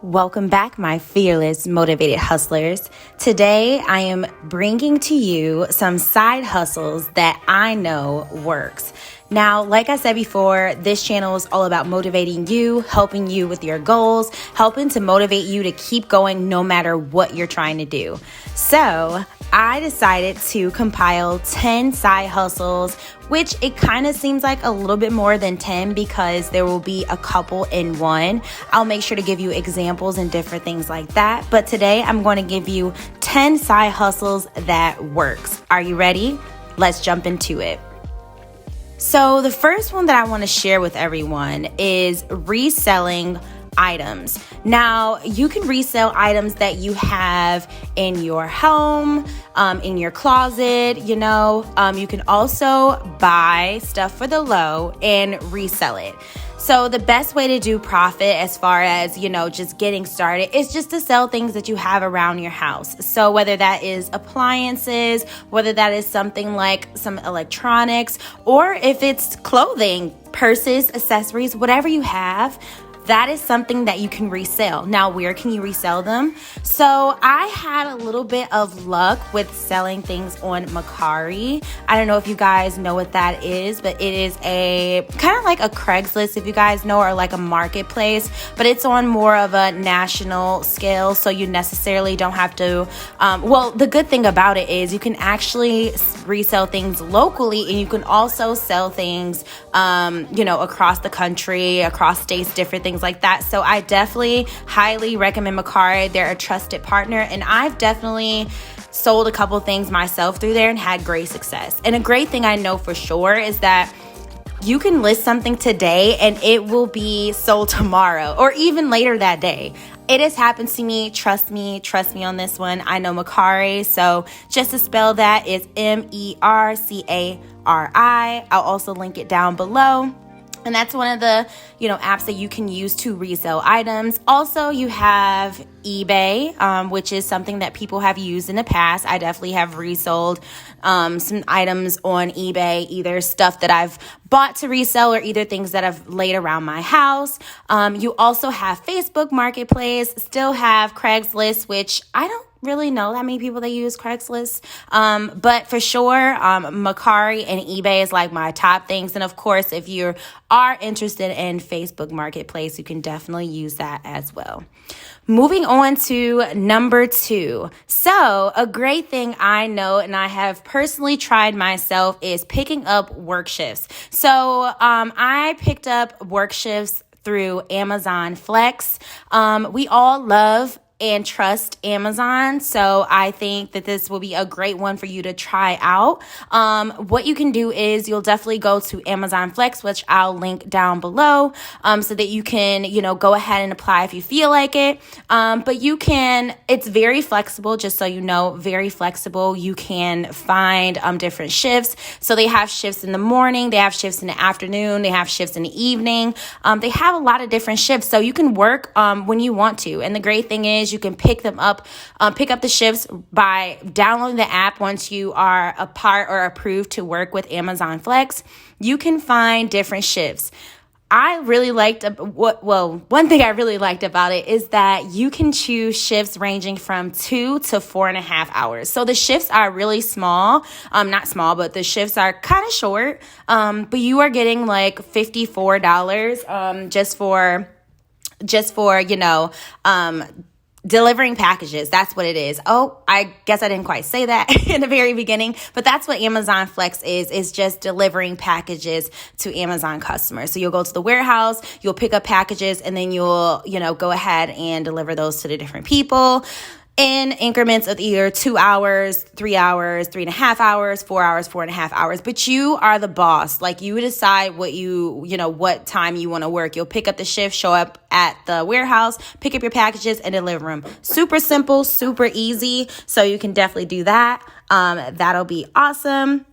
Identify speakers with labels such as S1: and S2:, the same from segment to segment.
S1: Welcome back, my fearless, motivated hustlers. Today, I am bringing to you some side hustles that I know works. Now, like I said before, this channel is all about motivating you, helping you with your goals, helping to motivate you to keep going no matter what you're trying to do. So, I decided to compile 10 side hustles, which it kind of seems like a little bit more than 10 because there will be a couple in one. I'll make sure to give you examples and different things like that. But today I'm going to give you 10 side hustles that works. Are you ready? Let's jump into it. So the first one that I want to share with everyone is reselling items. Now, you can resell items that you have in your home, in your closet, you can also buy stuff for the low and resell it. So the best way to do profit as far as, just getting started is just to sell things that you have around your house. So whether that is appliances, whether that is something like some electronics, or if it's clothing, purses, accessories, whatever you have, that is something that you can resell. Now, where can you resell them? So I had a little bit of luck with selling things on Mercari. I don't know if you guys know what that is, but it is a kind of like a Craigslist, if you guys know, or like a marketplace, but it's on more of a national scale. So you necessarily don't have to, the good thing about it is you can actually resell things locally, and you can also sell things, across the country, across states, different things like that. So I definitely highly recommend Mercari. They're a trusted partner, and I've definitely sold a couple things myself through there and had great success. And a great thing I know for sure is that you can list something today and it will be sold tomorrow or even later that day. It has happened to me. Trust me on this one. I know Mercari. So just to spell that is Mercari. I'll also link it down below. And that's one of the, apps that you can use to resell items. Also, you have eBay, which is something that people have used in the past. I definitely have resold some items on eBay, either stuff that I've bought to resell or either things that I've laid around my house. You also have Facebook Marketplace, still have Craigslist, which I don't really know that many people that use Craigslist. But for sure, Mercari and eBay is like my top things. And of course, if you are interested in Facebook Marketplace, you can definitely use that as well. Moving on to number 2. So a great thing I know and I have personally tried myself is picking up work shifts. So I picked up work shifts through Amazon Flex. We all love and trust Amazon. So I think that this will be a great one for you to try out. What you can do is you'll definitely go to Amazon Flex, which I'll link down below, so that you can, go ahead and apply if you feel like it. But it's very flexible, just so you know, very flexible. You can find different shifts. So they have shifts in the morning, they have shifts in the afternoon, they have shifts in the evening. They have a lot of different shifts. So you can work when you want to. And the great thing is you can pick up the shifts by downloading the app. Once you are a part or approved to work with Amazon Flex, you can find different shifts. One thing I really liked about it is that you can choose shifts ranging from 2 to 4.5 hours. So the shifts are really small, not small, but the shifts are kind of short. But you are getting like $54 just for delivering packages. That's what it is. Oh, I guess I didn't quite say that in the very beginning, but that's what Amazon Flex is just delivering packages to Amazon customers. So you'll go to the warehouse, you'll pick up packages, and then you'll, go ahead and deliver those to the different people in increments of either 2 hours, 3 hours, 3.5 hours, 4 hours, 4.5 hours. But you are the boss. Like, you decide what time you want to work. You'll pick up the shift, show up at the warehouse, pick up your packages, and deliver them. Super simple, super easy. So you can definitely do that. That'll be awesome.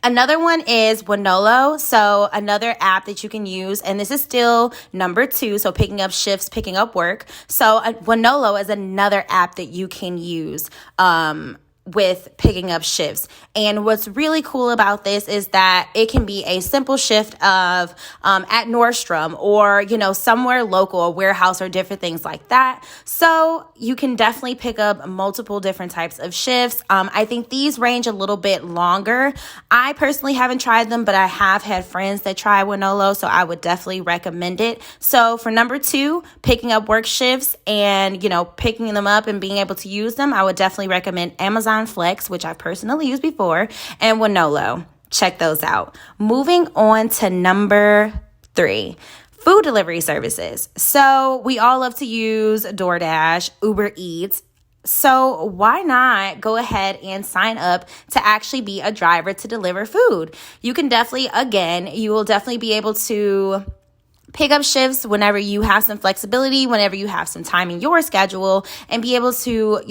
S1: Another one is Wonolo. So another app that you can use, and this is still number 2. So picking up shifts, picking up work. So Wonolo is another app that you can use. with picking up shifts. And what's really cool about this is that it can be a simple shift of at Nordstrom or, somewhere local, a warehouse or different things like that. So you can definitely pick up multiple different types of shifts. I think these range a little bit longer. I personally haven't tried them, but I have had friends that try Winolo, so I would definitely recommend it. So for number 2, picking up work shifts and, picking them up and being able to use them, I would definitely recommend Amazon Flex, which I've personally used before, and Winolo. Check those out. Moving on to number 3. Food delivery services. So we all love to use DoorDash, Uber Eats. So why not go ahead and sign up to actually be a driver to deliver food? You can definitely, you will definitely be able to pick up shifts whenever you have some flexibility, whenever you have some time in your schedule, and be able to,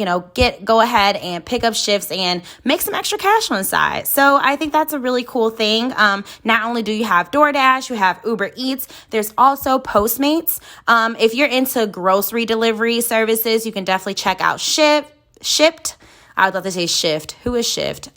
S1: go ahead and pick up shifts and make some extra cash on the side. So I think that's a really cool thing. Not only do you have DoorDash, you have Uber Eats, there's also Postmates. If you're into grocery delivery services, you can definitely check out Shipped. I was about to say Shift. Who is Shift?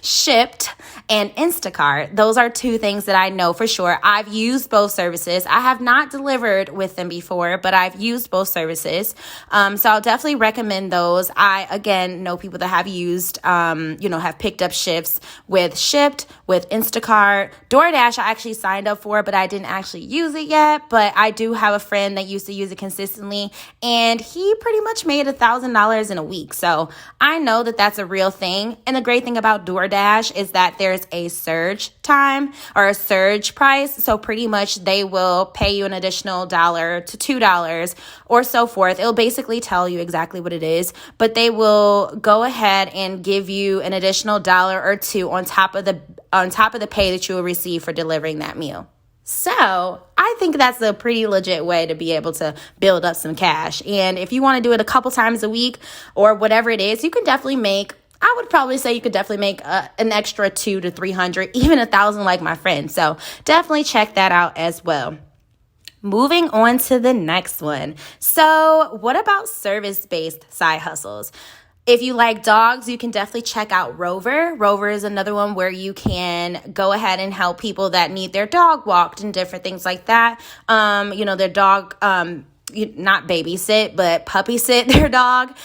S1: Shipped and Instacart. Those are 2 things that I know for sure. I've used both services. I have not delivered with them before, but I've used both services. So I'll definitely recommend those. I, again, know people that have used, have picked up shifts with Shipped, with Instacart. DoorDash I actually signed up for, but I didn't actually use it yet. But I do have a friend that used to use it consistently, and he pretty much made $1,000 in a week. So I know that that's a real thing. And the great thing about DoorDash is that there's a surge time or a surge price. So pretty much they will pay you an additional $1 to $2 or so forth. It'll basically tell you exactly what it is, but they will go ahead and give you an additional $1 or $2 on top of the pay that you will receive for delivering that meal. So I think that's a pretty legit way to be able to build up some cash. And if you want to do it a couple times a week or whatever it is, you can definitely make, I would probably say you could definitely make an extra $200 to $300, even $1,000 like my friend. So definitely check that out as well. Moving on to the next one. So what about service-based side hustles? If you like dogs, you can definitely check out Rover. Rover is another one where you can go ahead and help people that need their dog walked and different things like that. Their dog, not babysit, but puppy sit their dog.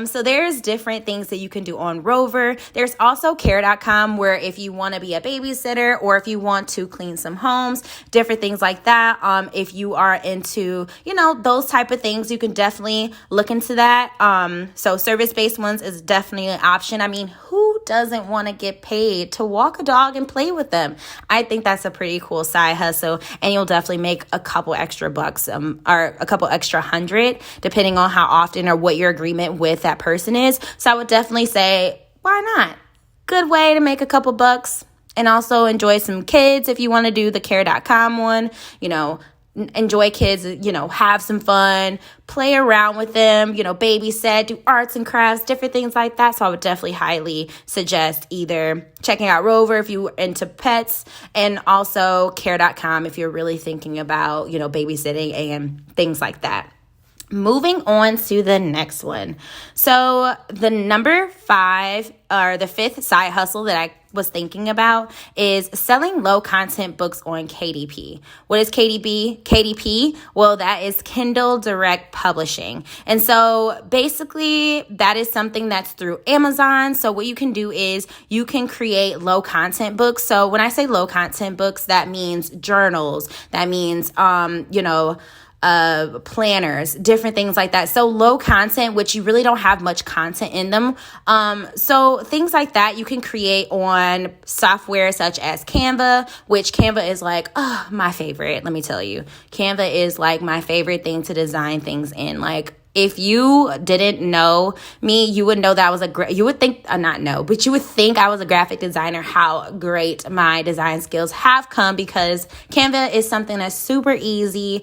S1: So there's different things that you can do on Rover. There's also care.com where if you want to be a babysitter or if you want to clean some homes, different things like that. If you are into, those type of things, you can definitely look into that. So service-based ones is definitely an option. I mean, who doesn't want to get paid to walk a dog and play with them? I think that's a pretty cool side hustle, and you'll definitely make a couple extra bucks, or a couple extra 100, depending on how often or what your agreement with that person is. So I would definitely say, why not? Good way to make a couple bucks and also enjoy some kids if you want to do the care.com one, enjoy kids, have some fun, play around with them, babysit, do arts and crafts, different things like that. So I would definitely highly suggest either checking out Rover if you're into pets, and also care.com if you're really thinking about, babysitting and things like that. Moving on to the next one. So the number 5 or the 5th side hustle that I was thinking about is selling low content books on KDP. What is KDP? KDP? Well, that is Kindle Direct Publishing. And so basically that is something that's through Amazon. So what you can do is you can create low content books. So when I say low content books, that means journals, that means, planners, different things like that. So low content, which you really don't have much content in them. So things like that you can create on software such as Canva, which Canva is like, my favorite. Let me tell you, Canva is like my favorite thing to design things in. Like, if you didn't know me, you would know that I was you would think, but you would think I was a graphic designer, how great my design skills have come, because Canva is something that's super easy,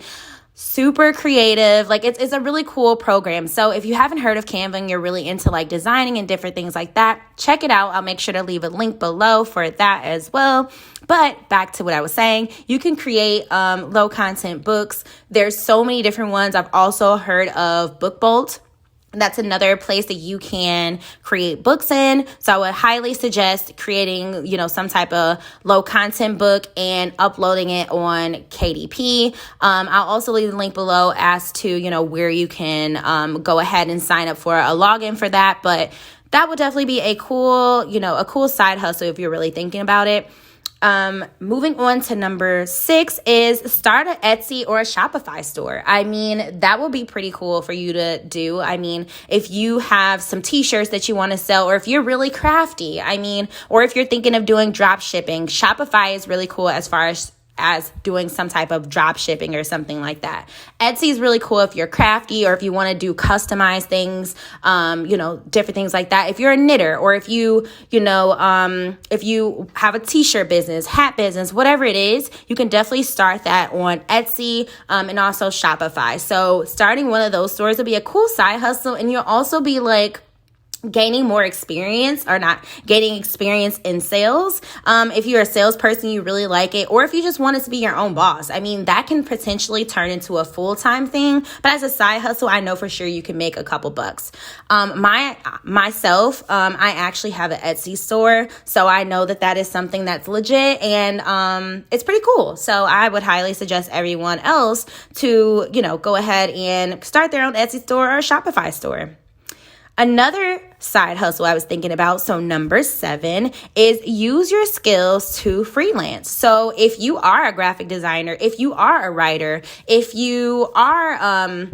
S1: super creative. Like it's a really cool program. So if you haven't heard of Canva and you're really into like designing and different things like that, check it out. I'll make sure to leave a link below for that as well. But back to what I was saying, you can create low content books. There's so many different ones. I've also heard of BookBolt. That's another place that you can create books in. So I would highly suggest creating, some type of low content book and uploading it on KDP. I'll also leave the link below as to, where you can go ahead and sign up for a login for that. But that would definitely be a cool side hustle if you're really thinking about it. Moving on to number 6 is start an Etsy or a Shopify store. I mean, that will be pretty cool for you to do. I mean, if you have some t-shirts that you want to sell, or if you're really crafty, or if you're thinking of doing drop shipping, Shopify is really cool as far as doing some type of drop shipping or something like that. Etsy is really cool if you're crafty or if you want to do customized things, different things like that. If you're a knitter, or if you have a t-shirt business, hat business, whatever it is, you can definitely start that on Etsy and also Shopify. So starting one of those stores will be a cool side hustle, and you'll also be gaining more experience, or not gaining experience in sales. If you're a salesperson, you really like it, or if you just want it to be your own boss, that can potentially turn into a full-time thing. But as a side hustle, I know for sure you can make a couple bucks. Myself, I actually have an Etsy store, so I know that is something that's legit, and it's pretty cool. So I would highly suggest everyone else to, go ahead and start their own Etsy store or Shopify store. Another side hustle I was thinking about, so number 7, is use your skills to freelance. So if you are a graphic designer, if you are a writer, if you are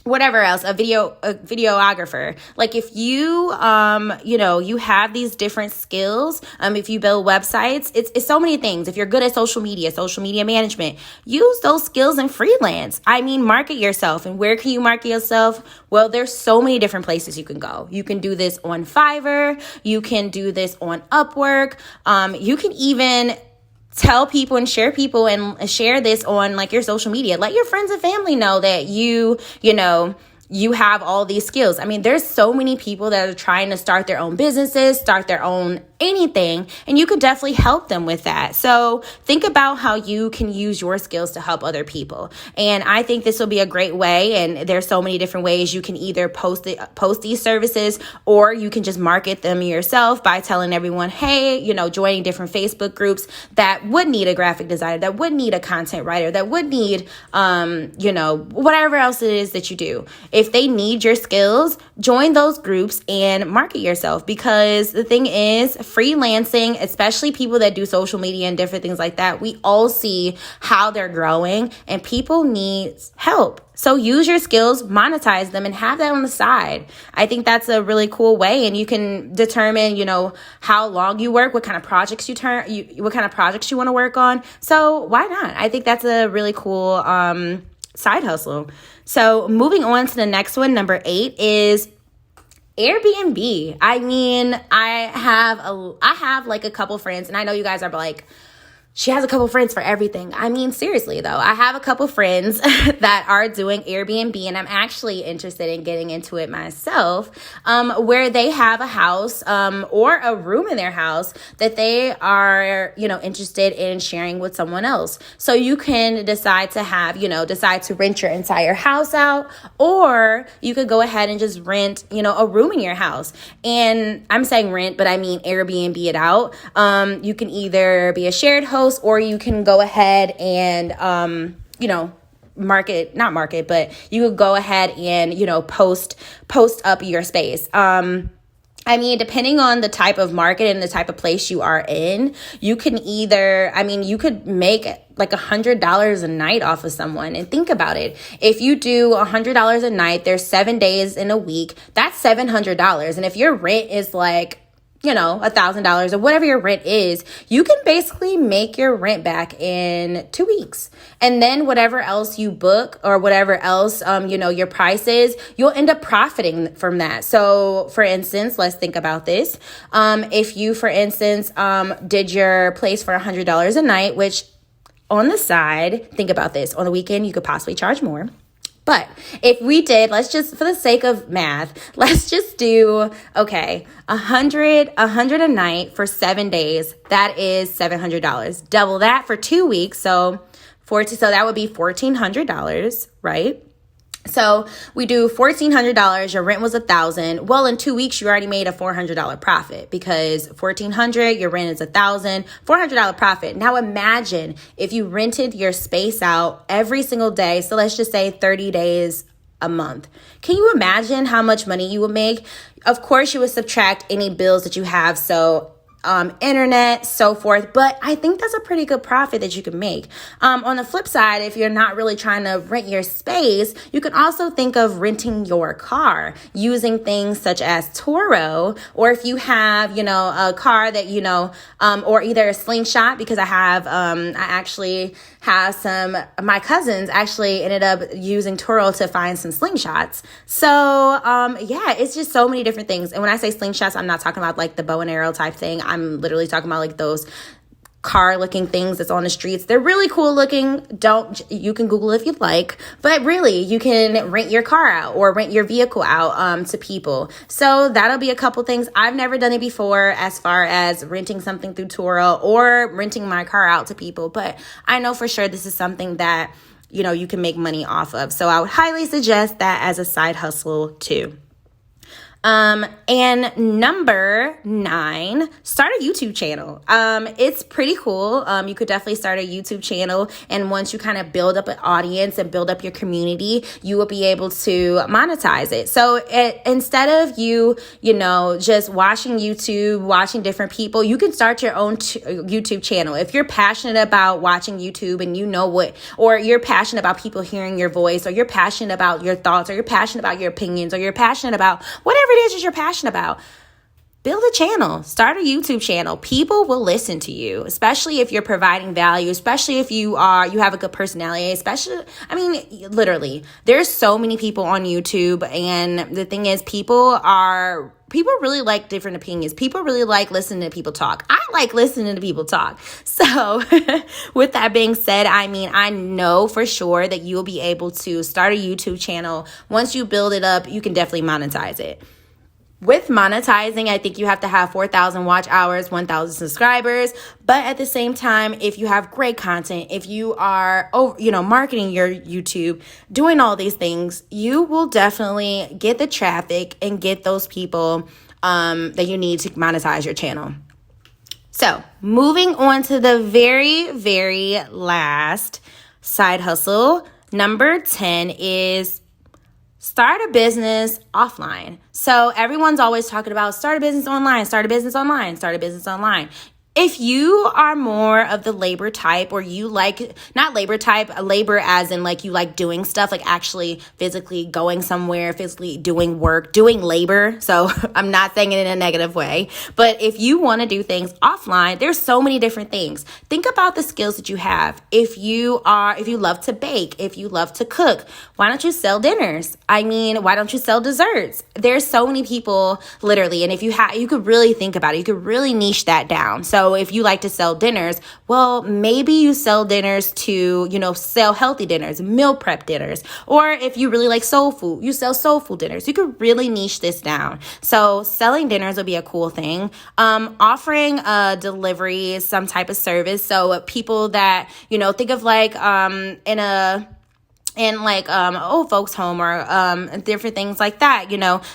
S1: whatever else, a videographer, if you you have these different skills, if you build websites, it's so many things. If you're good at social media management, use those skills in freelance. Market yourself. And where can you market yourself? Well, there's so many different places you can go. You can do this on Fiverr. You can do this on Upwork. You can even tell people and share this on your social media. Let your friends and family know that you have all these skills. There's so many people that are trying to start their own businesses, start their own anything, and you can definitely help them with that. So think about how you can use your skills to help other people. And I think this will be a great way. And there's so many different ways you can either post these services, or you can just market them yourself by telling everyone, hey, joining different Facebook groups that would need a graphic designer, that would need a content writer, that would need, whatever else it is that you do. If they need your skills, join those groups and market yourself. Because the thing is, freelancing, especially people that do social media and different things like that, we all see how they're growing, and people need help. So use your skills, monetize them, and have that on the side. I think that's a really cool way, and you can determine, how long you work, what kind of projects you want to work on. So why not? I think that's a really cool side hustle. So moving on to the next one, number 8 is Airbnb. I have a couple friends, and I know you guys are like, she has a couple friends for everything. Seriously though, I have a couple friends that are doing Airbnb, and I'm actually interested in getting into it myself, where they have a house or a room in their house that they are, interested in sharing with someone else. So you can decide to rent your entire house out, or you could go ahead and just rent, a room in your house. And I'm saying rent, but I mean Airbnb it out. You can either be a shared host, or you can go ahead and, not market, but you could go ahead and, post up your space. Depending on the type of market and the type of place you are in, you can either, you could make $100 a night off of someone. And think about it. If you do $100 a night, there's 7 days in a week, that's $700. And if your rent is $1,000 or whatever your rent is, you can basically make your rent back in 2 weeks. And then whatever else you book, or whatever else, your price is, you'll end up profiting from that. So for instance, let's think about this. If you, for instance, did your place for $100 a night, which on the side, think about this, on the weekend, you could possibly charge more. But if we did, let's just, for the sake of math, let's just do, $100 a night for 7 days. That is $700. Double that for 2 weeks. So that would be $1,400, right? So we do $1,400. Your rent was $1,000. Well, in 2 weeks, you already made a $400 profit because $1,400, your rent is $1,000, $400 profit. Now imagine if you rented your space out every single day. So let's just say 30 days a month. Can you imagine how much money you would make? Of course, you would subtract any bills that you have. So internet, so forth. But I think that's a pretty good profit that you can make. On the flip side, if you're not really trying to rent your space, you can also think of renting your car using things such as Turo, or if you have, a car that, or either a Slingshot, because I actually have my cousins actually ended up using Turo to find some slingshots. So, it's just so many different things. And when I say slingshots, I'm not talking about like the bow and arrow type thing. I'm literally talking about like those car looking things that's on the streets. They're really cool looking. You can Google if you'd like, but really you can rent your car out or rent your vehicle out to people. So that'll be a couple things. I've never done it before as far as renting something through Turo or renting my car out to people, but I know for sure this is something that you can make money off of. So I would highly suggest that as a side hustle too. And number 9, start a YouTube channel. It's pretty cool. You could definitely start a YouTube channel. And once you kind of build up an audience and build up your community, you will be able to monetize it. So instead of you just watching YouTube, watching different people, you can start your own YouTube channel. If you're passionate about watching YouTube and or you're passionate about people hearing your voice, or you're passionate about your thoughts, or you're passionate about your opinions, or you're passionate about whatever it is you're passionate about, build a channel, start a YouTube channel. People will listen to you, especially if you're providing value, especially if you have a good personality, literally, there's so many people on YouTube. And the thing is, people really like different opinions. People really like listening to people talk. I like listening to people talk. So with that being said, I know for sure that you'll be able to start a YouTube channel. Once you build it up, you can definitely monetize it. With monetizing, I think you have to have 4,000 watch hours, 1,000 subscribers. But at the same time, if you have great content, if you are, marketing your YouTube, doing all these things, you will definitely get the traffic and get those people that you need to monetize your channel. So moving on to the very, very last side hustle, number 10 is start a business offline. So everyone's always talking about start a business online, start a business online, start a business online. If you are more of the labor type, or you like, not labor type, labor as in like you like doing stuff, like actually physically going somewhere, physically doing work, doing labor. So I'm not saying it in a negative way, but if you want to do things offline, there's so many different things. Think about the skills that you have. If you love to bake, if you love to cook, why don't you sell dinners? Why don't you sell desserts? There's so many people literally. And if you could really think about it, you could really niche that down. So if you like to sell dinners, well, maybe you sell dinners to, sell healthy dinners, meal prep dinners. Or if you really like soul food, you sell soul food dinners. You could really niche this down. So selling dinners would be a cool thing. Offering a delivery, some type of service. So people that, think of like old folks home or different things like that,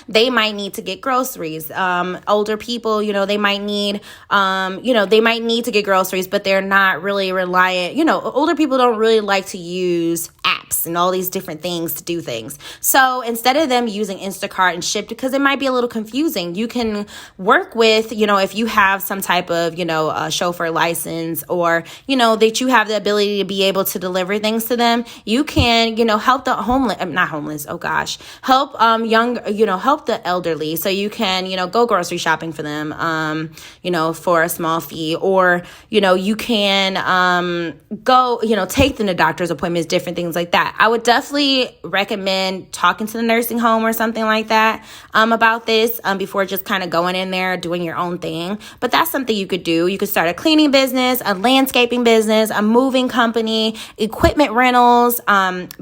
S1: they might need to get groceries. Older people, they might need to get groceries, but they're not really reliant. Older people don't really like to use apps and all these different things to do things. So instead of them using Instacart and Shipt, because it might be a little confusing, you can work with, if you have some type of, a chauffeur license, or, that you have the ability to be able to deliver things to them, you can, help the help the elderly. So you can, go grocery shopping for them, for a small fee, or, you can go, take them to doctor's appointments, different things like that. I would definitely recommend talking to the nursing home or something like that about this before just kind of going in there doing your own thing. But that's something you could do. You could start a cleaning business, a landscaping business, a moving company, equipment rentals,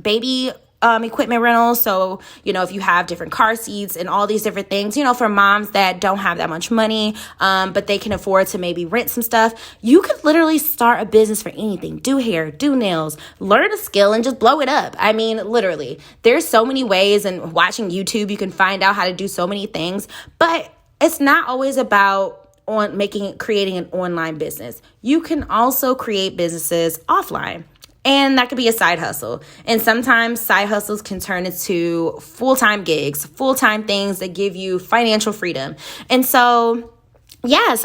S1: baby equipment rentals. So, if you have different car seats and all these different things, for moms that don't have that much money, but they can afford to maybe rent some stuff, you could literally start a business for anything. Do hair, do nails, learn a skill and just blow it up. I mean, literally, there's so many ways, and watching YouTube, you can find out how to do so many things, but it's not always about creating an online business. You can also create businesses offline. And that could be a side hustle. And sometimes side hustles can turn into full-time gigs, full-time things that give you financial freedom. And so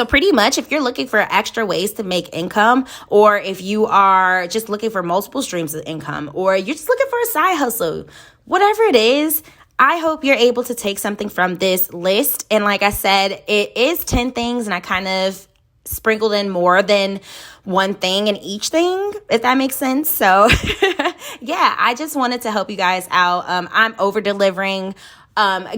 S1: pretty much if you're looking for extra ways to make income, or if you are just looking for multiple streams of income, or you're just looking for a side hustle, whatever it is, I hope you're able to take something from this list. And like I said, it is 10 things, and I kind of sprinkled in more than one thing in each thing, if that makes sense. So I just wanted to help you guys out. I'm over delivering,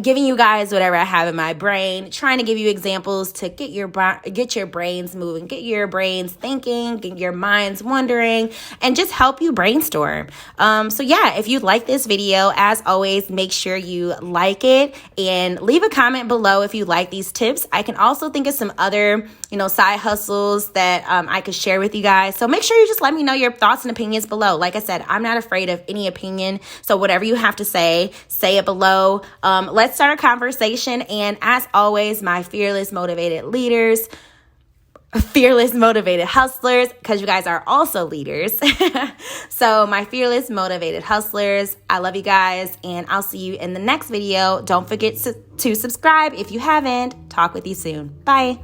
S1: giving you guys whatever I have in my brain, trying to give you examples to get your brains moving, get your brains thinking, get your minds wondering, and just help you brainstorm. If you like this video, as always, make sure you like it and leave a comment below if you like these tips. I can also think of some other, side hustles that I could share with you guys. So make sure you just let me know your thoughts and opinions below. Like I said, I'm not afraid of any opinion. So whatever you have to say it below. Let's start a conversation. And as always, my fearless, motivated leaders, fearless, motivated hustlers, because you guys are also leaders. So my fearless, motivated hustlers, I love you guys, and I'll see you in the next video. Don't forget to subscribe if you haven't. Talk with you soon. Bye.